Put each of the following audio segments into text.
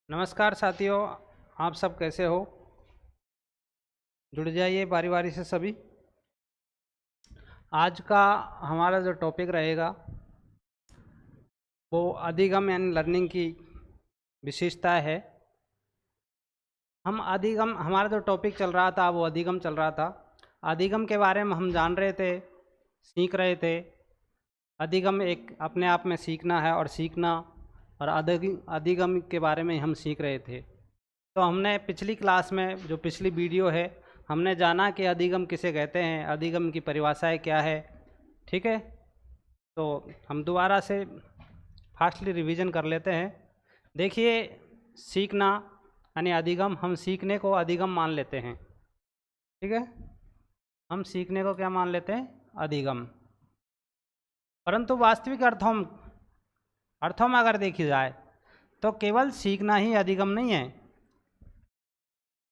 नमस्कार साथियों, आप सब कैसे हो? जुड़ जाइए बारी बारी से सभी। आज का हमारा जो टॉपिक रहेगा वो अधिगम यानी लर्निंग की विशेषता है। हम अधिगम, हमारा जो टॉपिक चल रहा था वो अधिगम चल रहा था। अधिगम के बारे में हम जान रहे थे, सीख रहे थे। अधिगम एक अपने आप में सीखना है और सीखना, और अधिगम के बारे में हम सीख रहे थे। तो हमने पिछली क्लास में, जो पिछली वीडियो है, हमने जाना कि अधिगम किसे कहते हैं, अधिगम की परिभाषाएं क्या है। ठीक है, तो हम दोबारा से फास्टली रिवीजन कर लेते हैं। देखिए, सीखना यानी अधिगम, हम सीखने को अधिगम मान लेते हैं। ठीक है, हम सीखने को क्या मान लेते हैं? अधिगम। परंतु वास्तविक अर्थों में अगर देखी जाए तो केवल सीखना ही अधिगम नहीं है।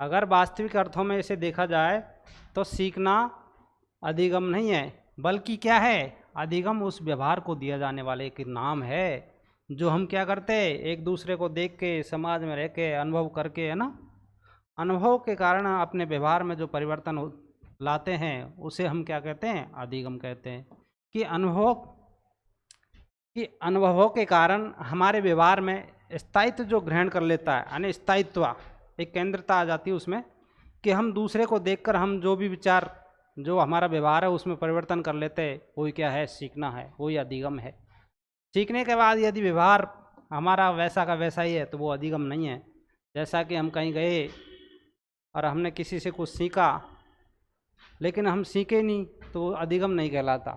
अगर वास्तविक अर्थों में इसे देखा जाए तो सीखना अधिगम नहीं है, बल्कि क्या है? अधिगम उस व्यवहार को दिया जाने वाले एक नाम है जो हम क्या करते हैं, एक दूसरे को देख के, समाज में रह के, अनुभव करके, है ना, अनुभव के कारण अपने व्यवहार में जो परिवर्तन लाते हैं उसे हम क्या कहते हैं? अधिगम कहते हैं। कि अनुभवों के कारण हमारे व्यवहार में स्थायित्व जो ग्रहण कर लेता है, यानी स्थायित्व, एक केंद्रता आ जाती है उसमें, कि हम दूसरे को देखकर हम जो भी विचार, जो हमारा व्यवहार है उसमें परिवर्तन कर लेते हैं, वही क्या है? सीखना है, वही अधिगम है। सीखने के बाद यदि व्यवहार हमारा वैसा का वैसा ही है तो वो अधिगम नहीं है। जैसा कि हम कहीं गए और हमने किसी से कुछ सीखा लेकिन हम सीखे नहीं, तो वो अधिगम नहीं कहलाता।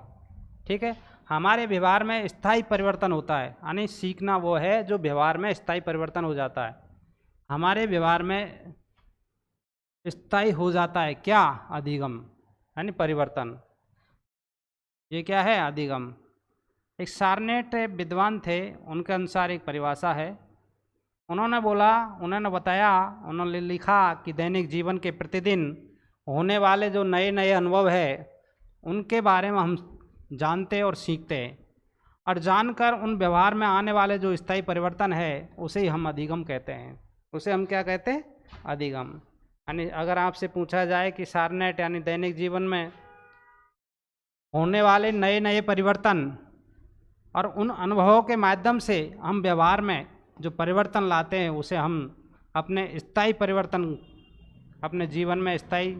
ठीक है, हमारे व्यवहार में स्थायी परिवर्तन होता है, यानी सीखना वो है जो व्यवहार में स्थायी परिवर्तन हो जाता है। हमारे व्यवहार में स्थायी हो जाता है क्या? अधिगम, यानी परिवर्तन। ये क्या है? अधिगम। एक सारनेट विद्वान थे, उनके अनुसार एक परिभाषा है। उन्होंने बताया, उन्होंने लिखा कि दैनिक जीवन के प्रतिदिन होने वाले जो नए नए अनुभव है उनके बारे में हम जानते और सीखते हैं, और जानकर उन व्यवहार में आने वाले जो स्थायी परिवर्तन है उसे ही हम अधिगम कहते हैं। उसे हम क्या कहते हैं? अधिगम। यानी अगर आपसे पूछा जाए कि सारनेट यानी दैनिक जीवन में होने वाले नए नए परिवर्तन और उन अनुभवों के माध्यम से हम व्यवहार में जो परिवर्तन लाते हैं उसे हम अपने स्थायी परिवर्तन, अपने जीवन में स्थायी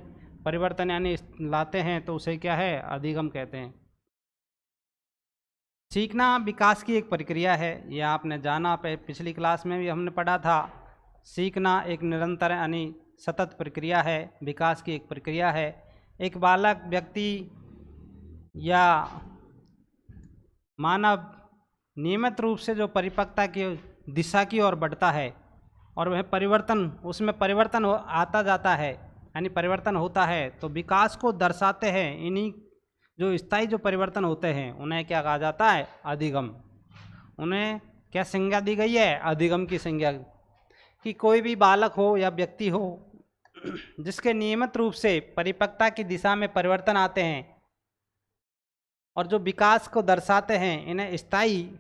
परिवर्तन यानी लाते हैं, तो उसे क्या है? अधिगम कहते हैं। सीखना विकास की एक प्रक्रिया है, यह आपने जाना, पिछली क्लास में भी हमने पढ़ा था। सीखना एक निरंतर यानी सतत प्रक्रिया है, विकास की एक प्रक्रिया है। एक बालक, व्यक्ति या मानव नियमित रूप से जो परिपक्वता की दिशा की ओर बढ़ता है और वह परिवर्तन, उसमें परिवर्तन आता जाता है, यानी परिवर्तन होता है, तो विकास को दर्शाते हैं। इन्हीं जो स्थायी जो परिवर्तन होते हैं उन्हें क्या कहा जाता है? अधिगम। उन्हें क्या संज्ञा दी गई है? अधिगम की संज्ञा। कि कोई भी बालक हो या व्यक्ति हो जिसके नियमित रूप से परिपक्वता की दिशा में परिवर्तन आते हैं और जो विकास को दर्शाते हैं, इन्हें स्थायी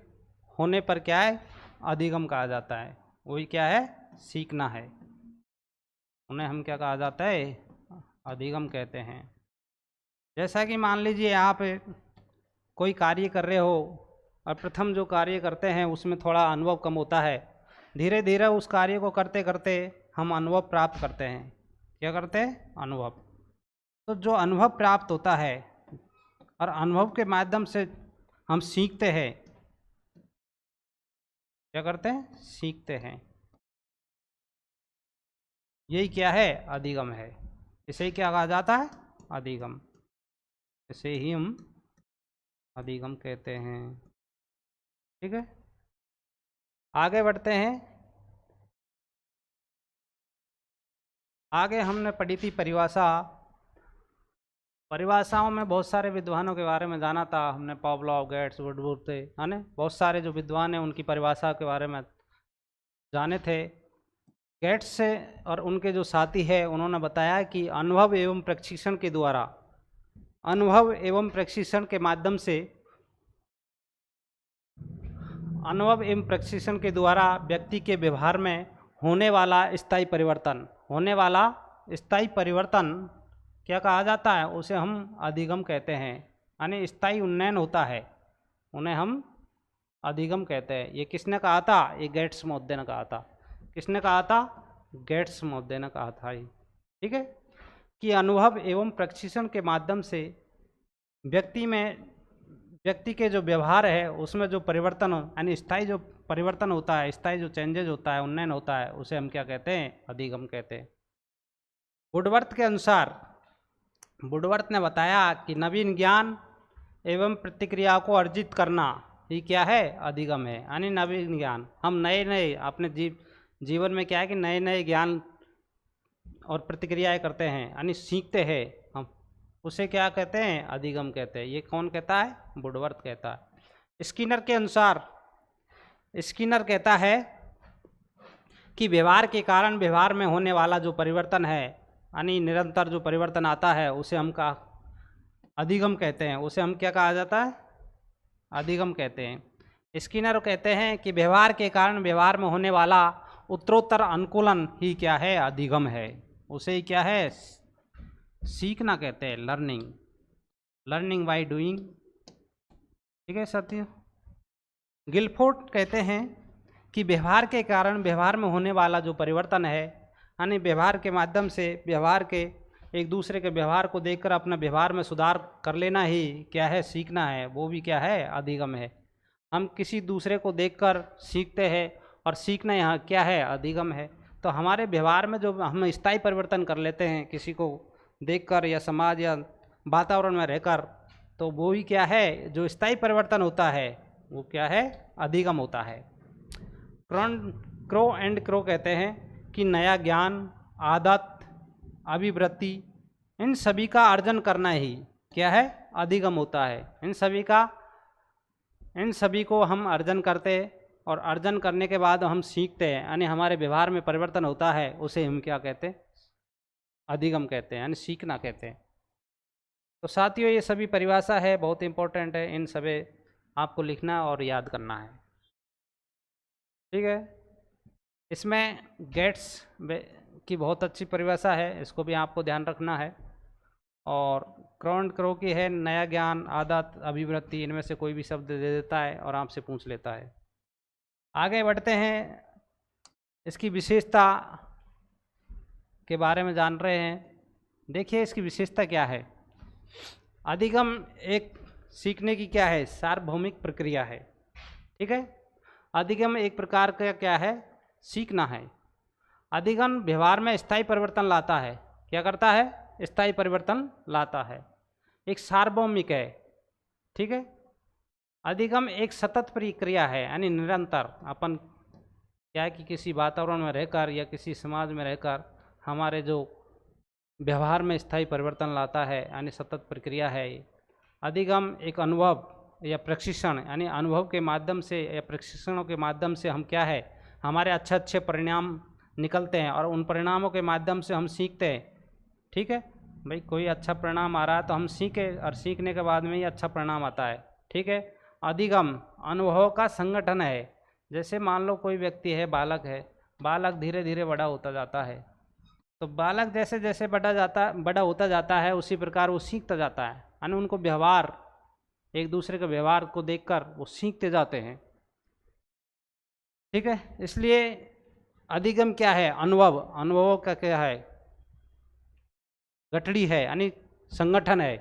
होने पर क्या है? अधिगम कहा जाता है। वही क्या है? सीखना है। उन्हें हम क्या कहा जाता है? अधिगम कहते हैं। जैसा कि मान लीजिए आप कोई कार्य कर रहे हो और प्रथम जो कार्य करते हैं उसमें थोड़ा अनुभव कम होता है, धीरे धीरे उस कार्य को करते करते हम अनुभव प्राप्त करते हैं। क्या करते हैं? अनुभव। तो जो अनुभव प्राप्त होता है और अनुभव के माध्यम से हम सीखते हैं, क्या करते हैं? सीखते हैं। यही क्या है? अधिगम है। इसे क्या कहा जाता है? अधिगम। इसे ही हम अधिगम कहते हैं। ठीक है, आगे बढ़ते हैं। आगे हमने पढ़ी थी परिभाषा। परिभाषाओं में बहुत सारे विद्वानों के बारे में जाना था हमने, पावलोव, गेट्स, वुडवर्थ थे, है ना, बहुत सारे जो विद्वान हैं उनकी परिभाषा के बारे में जाने थे। गेट्स से और उनके जो साथी हैं उन्होंने बताया कि अनुभव एवं प्रशिक्षण के द्वारा, अनुभव एवं प्रशिक्षण के माध्यम से, अनुभव एवं प्रशिक्षण के द्वारा व्यक्ति के व्यवहार में होने वाला स्थायी परिवर्तन, होने वाला स्थायी परिवर्तन क्या कहा जाता है, उसे हम अधिगम कहते हैं। यानी स्थायी उन्नयन होता है, उन्हें हम अधिगम कहते हैं। ये किसने कहा था, ये गेट्स-मोद्दे ने कहा था। किसने कहा था, गेट्स-मोद्दे ने कहा था ये, ठीक है। कि अनुभव एवं प्रशिक्षण के माध्यम से व्यक्ति के जो व्यवहार है उसमें जो परिवर्तन यानी स्थायी जो परिवर्तन होता है, स्थायी जो चेंजेज होता है, उन्नयन होता है, उसे हम क्या कहते हैं, अधिगम कहते हैं। वुडवर्थ के अनुसार, वुडवर्थ ने बताया कि नवीन ज्ञान एवं प्रतिक्रिया को अर्जित करना ही क्या है, अधिगम है। यानी नवीन ज्ञान, हम नए नए अपने जीवन में क्या है कि नए नए ज्ञान और प्रतिक्रियाएं करते हैं, यानी सीखते हैं हम, उसे क्या कहते हैं, अधिगम कहते हैं। ये कौन कहता है, वुडवर्थ कहता है। स्किनर के अनुसार, स्किनर कहता है कि व्यवहार के कारण व्यवहार में होने वाला जो परिवर्तन है, यानी निरंतर जो परिवर्तन आता है, उसे हम का अधिगम कहते हैं। उसे हम क्या कहा जाता है, अधिगम कहते हैं। स्किनर कहते हैं कि व्यवहार के कारण व्यवहार में होने वाला उत्तरोत्तर अनुकूलन ही क्या है, अधिगम है। उसे ही क्या है, सीखना कहते हैं, लर्निंग, लर्निंग बाय डूइंग, ठीक है साथियों। गिलफोर्ड कहते हैं कि व्यवहार के कारण व्यवहार में होने वाला जो परिवर्तन है, यानी व्यवहार के माध्यम से व्यवहार के एक दूसरे के व्यवहार को देखकर अपना व्यवहार में सुधार कर लेना ही क्या है, सीखना है, वो भी क्या है, अधिगम है। हम किसी दूसरे को देखकर सीखते हैं और सीखना यहाँ क्या है, अधिगम है। तो हमारे व्यवहार में जो हम स्थायी परिवर्तन कर लेते हैं किसी को देखकर या समाज या वातावरण में रहकर, तो वो ही क्या है, जो स्थायी परिवर्तन होता है वो क्या है, अधिगम होता है। क्रो एंड क्रो कहते हैं कि नया ज्ञान, आदत, अभिवृत्ति, इन सभी का अर्जन करना ही क्या है, अधिगम होता है। इन सभी को हम अर्जन करते और अर्जन करने के बाद हम सीखते हैं, यानी हमारे व्यवहार में परिवर्तन होता है, उसे हम क्या कहते हैं, अधिगम कहते हैं, यानी सीखना कहते हैं। तो साथियों ये सभी परिभाषा है, बहुत इंपॉर्टेंट है, इन सभी आपको लिखना और याद करना है, ठीक है। इसमें गेट्स की बहुत अच्छी परिभाषा है, इसको भी आपको ध्यान रखना है। और क्रो की है नया ज्ञान, आदत, अभिवृत्ति, इनमें से कोई भी शब्द दे देता है और आपसे पूछ लेता है। आगे बढ़ते हैं, इसकी विशेषता के बारे में जान रहे हैं। देखिए इसकी विशेषता क्या है। अधिगम एक सीखने की क्या है, सार्वभौमिक प्रक्रिया है, ठीक है। अधिगम एक प्रकार का क्या है, सीखना है। अधिगम व्यवहार में स्थायी परिवर्तन लाता है, क्या करता है, स्थायी परिवर्तन लाता है। एक सार्वभौमिक है, ठीक है। अधिगम एक सतत प्रक्रिया है, यानी निरंतर अपन क्या है कि किसी वातावरण में रहकर या किसी समाज में रहकर हमारे जो व्यवहार में स्थायी परिवर्तन लाता है, यानी सतत प्रक्रिया है। अधिगम एक अनुभव या प्रशिक्षण, यानी अनुभव के माध्यम से या प्रशिक्षणों के माध्यम से हम क्या है, हमारे अच्छे अच्छे परिणाम निकलते हैं और उन परिणामों के माध्यम से हम सीखते हैं, ठीक है। भाई कोई अच्छा परिणाम आ रहा है तो हम सीखें और सीखने के बाद में ही अच्छा परिणाम आता है, ठीक है। अधिगम अनुभव का संगठन है। जैसे मान लो कोई व्यक्ति है, बालक है, बालक धीरे धीरे बड़ा होता जाता है, तो बालक जैसे जैसे बड़ा होता जाता है उसी प्रकार वो सीखता जाता है, यानी उनको व्यवहार, एक दूसरे के व्यवहार को देखकर वो सीखते जाते हैं, ठीक है। इसलिए अधिगम क्या है, अनुभवों का क्या है, गठड़ी है, यानी संगठन है,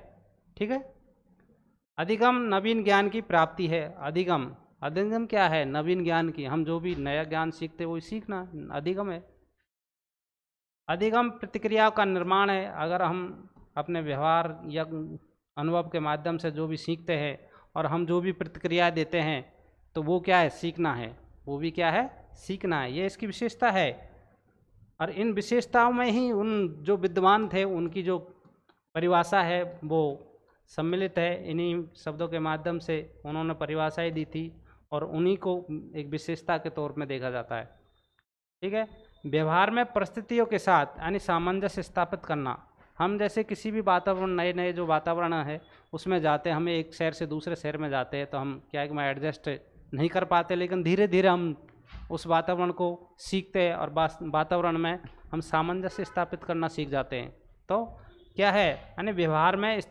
ठीक है। अधिगम नवीन ज्ञान की प्राप्ति है। अधिगम क्या है, नवीन ज्ञान की, हम जो भी नया ज्ञान सीखते वही सीखना अधिगम है। अधिगम प्रतिक्रिया का निर्माण है। अगर हम अपने व्यवहार या अनुभव के माध्यम से जो भी सीखते हैं और हम जो भी प्रतिक्रिया देते हैं तो वो क्या है, सीखना है, वो भी क्या है, सीखना है। ये इसकी विशेषता है। और इन विशेषताओं में ही उन जो विद्वान थे उनकी जो परिभाषा है वो सम्मिलित है। इन्हीं शब्दों के माध्यम से उन्होंने परिभाषाएं दी थी और उन्हीं को एक विशेषता के तौर में देखा जाता है, ठीक है। व्यवहार में परिस्थितियों के साथ यानी सामंजस्य स्थापित करना। हम जैसे किसी भी वातावरण, नए नए जो वातावरण है उसमें जाते हैं, हमें एक शहर से दूसरे शहर में जाते हैं तो हम क्या है कि मैं एडजस्ट नहीं कर पाते, लेकिन धीरे धीरे हम उस वातावरण को सीखते हैं और वातावरण में हम सामंजस्य स्थापित करना सीख जाते हैं। तो क्या है, यानी व्यवहार में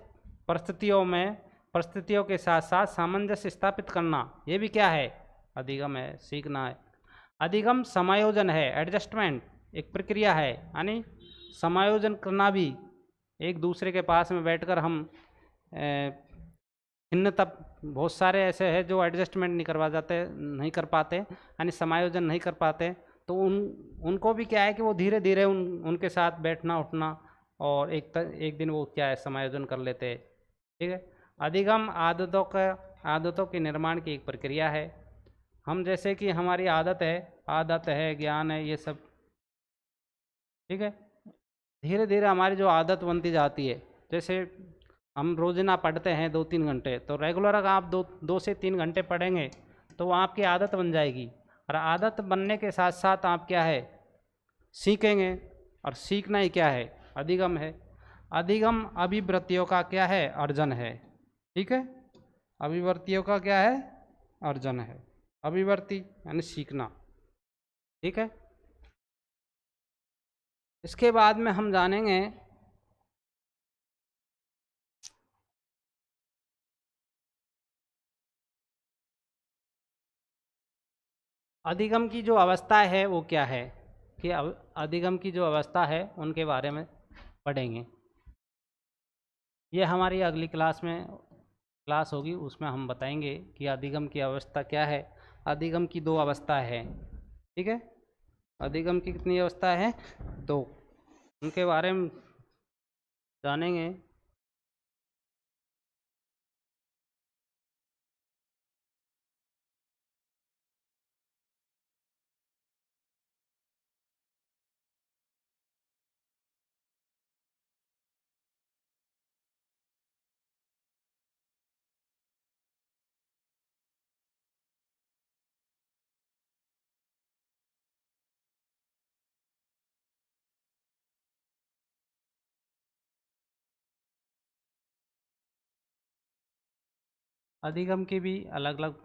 परिस्थितियों के साथ साथ सामंजस्य स्थापित करना, ये भी क्या है, अधिगम है, सीखना है। अधिगम समायोजन है, एडजस्टमेंट एक प्रक्रिया है, यानी समायोजन करना भी, एक दूसरे के पास में बैठकर हम भिन्नता, बहुत सारे ऐसे हैं जो एडजस्टमेंट नहीं कर पाते, यानी समायोजन नहीं कर पाते, तो उनको भी क्या है कि वो धीरे धीरे उनके साथ बैठना उठना और एक दिन वो क्या है समायोजन कर लेते हैं। ठीक है। अधिगम आदतों के निर्माण की एक प्रक्रिया है। हम जैसे कि हमारी आदत है, ज्ञान है, ये सब, ठीक है, धीरे धीरे हमारी जो आदत बनती जाती है, जैसे हम रोजाना पढ़ते हैं 2-3 घंटे, तो रेगुलर अगर आप 2 से 3 घंटे पढ़ेंगे तो वो आपकी आदत बन जाएगी, और आदत बनने के साथ साथ आप क्या है, सीखेंगे, और सीखना ही क्या है, अधिगम है। अधिगम अभिवृत्तियों का क्या है, अर्जन है। ठीक है, अभिवृत्तियों का क्या है, अर्जन है। अभिवृत्ति यानी सीखना। ठीक है। इसके बाद में हम जानेंगे अधिगम की जो अवस्था है वो क्या है, कि अधिगम की जो अवस्था है उनके बारे में पढ़ेंगे। ये हमारी अगली क्लास होगी, उसमें हम बताएंगे कि अधिगम की अवस्था क्या है। अधिगम की 2 अवस्था है। ठीक है, अधिगम की कितनी अवस्था है, 2, उनके बारे में जानेंगे। अधिगम की भी अलग अलग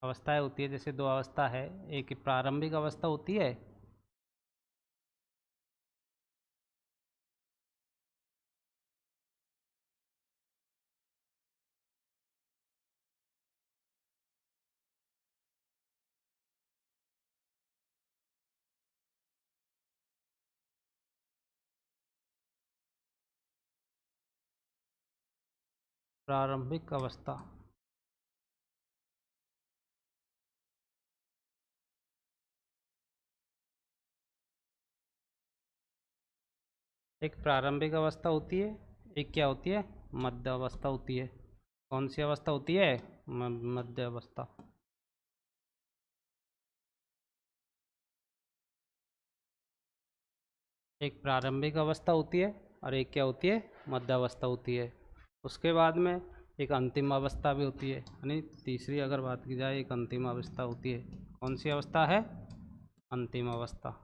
अवस्थाएं होती है। जैसे 2 अवस्था है, एक प्रारंभिक अवस्था होती है, प्रारंभिक अवस्था। एक प्रारंभिक अवस्था होती है, एक क्या होती है, मध्य अवस्था होती है। कौन सी अवस्था होती है, मध्य अवस्था। एक प्रारंभिक अवस्था होती है और एक क्या होती है, मध्य अवस्था होती है। उसके बाद में एक अंतिम अवस्था भी होती है, यानी तीसरी अगर बात की जाए, एक अंतिम अवस्था होती है। कौन सी अवस्था है, अंतिम अवस्था।